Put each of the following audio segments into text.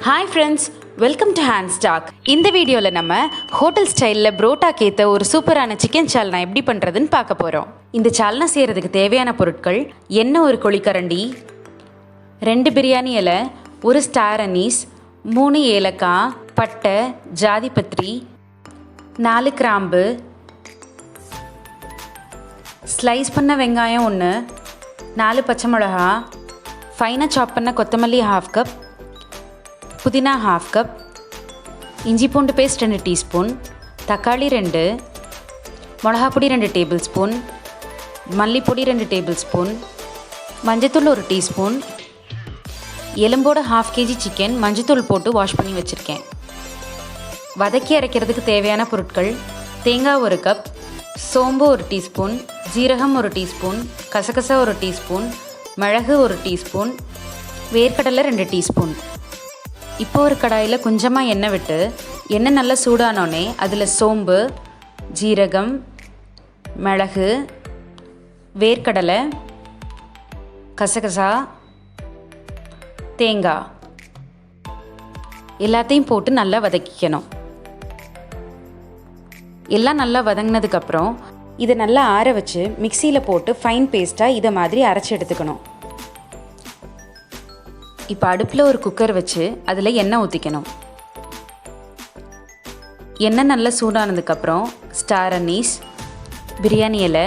Hi friends, welcome to hands talk. இந்த வீடியோவில் நம்ம ஹோட்டல் ஸ்டைலில் புரோட்டாக்கு ஏற்ற ஒரு சூப்பரான சிக்கன் சால்னா எப்படி பண்ணுறதுன்னு பார்க்க போகிறோம். இந்த சால்னா செய்கிறதுக்கு தேவையான பொருட்கள்: எண்ணெய் ஒரு குழிக்கரண்டி, 2 பிரியாணி இலை, 1 ஸ்டார் அனீஸ், 3 ஏலக்காய், பட்டை, ஜாதிபத்திரி, 4 கிராம்பு, ஸ்லைஸ் பண்ண வெங்காயம் 1, 4 பச்சை மிளகா, ஃபைனாக சாப் பண்ண கொத்தமல்லி 1/2 கப், புதினா 1/2 கப், இஞ்சி பூண்டு பேஸ்ட் 2 டீஸ்பூன், தக்காளி 2, மிளகாப்பொடி 2 டேபிள் ஸ்பூன், மல்லிப்பொடி 2 டேபிள் ஸ்பூன், மஞ்சத்தூள் 1 டீஸ்பூன், எலும்போட 1/2 kg சிக்கன் மஞ்சத்தூள் போட்டு வாஷ் பண்ணி வச்சுருக்கேன். வதக்கி அரைக்கிறதுக்கு தேவையான பொருட்கள்: தேங்காய் 1 கப், சோம்பு 1 டீஸ்பூன், ஜீரகம் 1 டீஸ்பூன், கசகசா 1 டீஸ்பூன், மிளகு 1 டீஸ்பூன், வேர்க்கடலை 2 டீஸ்பூன். இப்போ ஒரு கடாயில் கொஞ்சமாக எண்ணெய் விட்டு எண்ணெய் நல்லா சூடானோடனே அதில் சோம்பு, ஜீரகம், மிளகு, வேர்க்கடலை, கசகசா, தேங்காய் எல்லாத்தையும் போட்டு நல்லா வதக்கிக்கணும். எல்லாம் நல்லா வதங்கினதுக்கப்புறம் இதை நல்லா ஆற வச்சு மிக்சியில் போட்டு ஃபைன் பேஸ்ட்டாக இதை மாதிரி அரைச்சி எடுத்துக்கணும். இப்போ அடுப்பில் ஒரு குக்கர் வச்சு அதில் எண்ணெய் ஊற்றிக்கணும். எண்ணெய் நல்லா சூடானதுக்கப்புறம் ஸ்டார் அனீஸ், பிரியாணி இலை,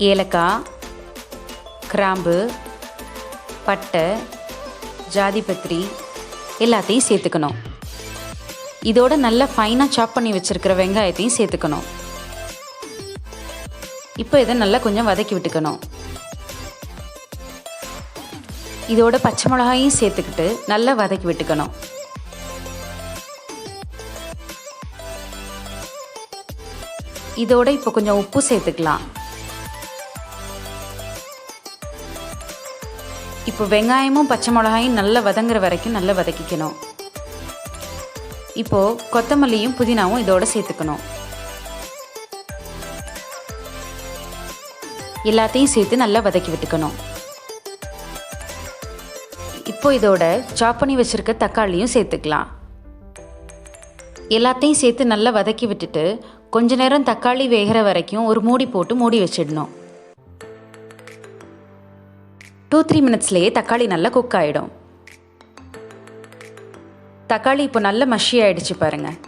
ஏலக்காய், கிராம்பு, பட்டை, ஜாதிபத்திரி எல்லாத்தையும் சேர்த்துக்கணும். இதோட நல்லா ஃபைனாக சாப் பண்ணி வச்சுருக்கிற வெங்காயத்தையும் சேர்த்துக்கணும். இப்போ இதை நல்லா கொஞ்சம் வதக்கி விட்டுக்கணும். இதோட பச்சை மிளகாயும் சேர்த்துக்கிட்டு நல்லா வதக்கி விட்டுக்கணும். இதோட இப்போ கொஞ்சம் உப்பு சேர்த்துக்கலாம். இப்போ வெங்காயமும் பச்சை மிளகாயும் நல்லா வதங்குற வரைக்கும் நல்லா வதக்கிக்கணும். இப்போ கொத்தமல்லியும் புதினாவும் இதோட சேர்த்துக்கணும். எல்லாத்தையும் சேர்த்து நல்லா வதக்கி விட்டுக்கணும். இப்போ இதோட சாப் பண்ணி வச்சுருக்க தக்காளியும் சேர்த்துக்கலாம். எல்லாத்தையும் சேர்த்து நல்லா வதக்கி விட்டுட்டு கொஞ்ச நேரம் தக்காளி வேகிற வரைக்கும் ஒரு மூடி போட்டு மூடி வச்சிடணும். 2-3 மினிட்ஸ்லேயே தக்காளி நல்லா குக் ஆகிடும். தக்காளி இப்போ நல்ல மஷி ஆகிடுச்சு பாருங்கள்.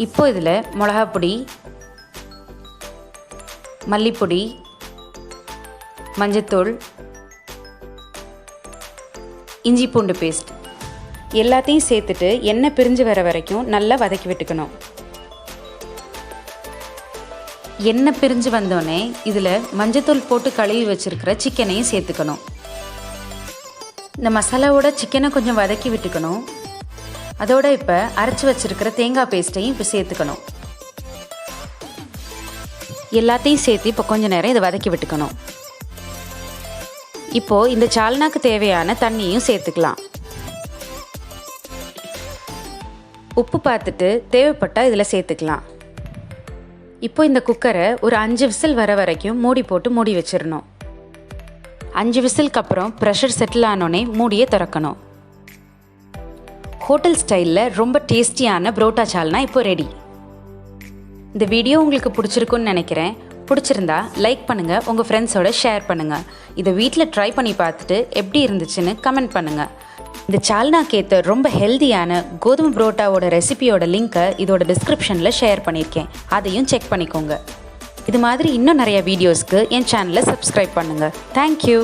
இப்போ இதில் மிளகாப்பொடி, மல்லிப்பொடி, மஞ்சத்தூள், இஞ்சி பூண்டு பேஸ்ட் எல்லாத்தையும் சேர்த்துட்டு எண்ணெய் பிரிஞ்சு வர வரைக்கும் நல்லா வதக்கி விட்டுக்கணும். எண்ணெய் பிரிஞ்சு வந்தோடனே இதில் மஞ்சத்தூள் போட்டு கழுவி வச்சுருக்கிற சிக்கனையும் சேர்த்துக்கணும். இந்த மசாலாவோட சிக்கனை கொஞ்சம் வதக்கி விட்டுக்கணும். அதோட இப்போ அரைச்சி வச்சுருக்கிற தேங்காய் பேஸ்ட்டையும் இப்போ சேர்த்துக்கணும். எல்லாத்தையும் சேர்த்து இப்போ கொஞ்சம் நேரம் இதை வதக்கி விட்டுக்கணும். இப்போது இந்த சால்னாக்கு தேவையான தண்ணியும் சேர்த்துக்கலாம். உப்பு பார்த்துட்டு தேவைப்பட்டால் இதில் சேர்த்துக்கலாம். இப்போ இந்த குக்கரை ஒரு 5 விசில் வர வரைக்கும் மூடி போட்டு மூடி வச்சிடணும். 5 விசிலுக்கு அப்புறம் ப்ரெஷர் செட்டில் ஆனோடனே மூடியை திறக்கணும். ஹோட்டல் ஸ்டைலில் ரொம்ப டேஸ்டியான புரோட்டா சால்னா இப்போ ரெடி. இந்த வீடியோ உங்களுக்கு பிடிச்சிருக்குன்னு நினைக்கிறேன். பிடிச்சிருந்தா லைக் பண்ணுங்கள், உங்கள் ஃப்ரெண்ட்ஸோட ஷேர் பண்ணுங்கள். இதை வீட்டில் ட்ரை பண்ணி பார்த்துட்டு எப்படி இருந்துச்சுன்னு கமெண்ட் பண்ணுங்கள். இந்த சால்னாக்கு ஏற்ற ரொம்ப ஹெல்தியான கோதுமை புரோட்டாவோட ரெசிபியோட லிங்க்கை இதோட டிஸ்கிரிப்ஷனில் ஷேர் பண்ணியிருக்கேன். அதையும் செக் பண்ணிக்கோங்க. இது மாதிரி இன்னும் நிறைய வீடியோஸ்க்கு என் சேனலை சப்ஸ்கிரைப் பண்ணுங்கள். தேங்க்யூ.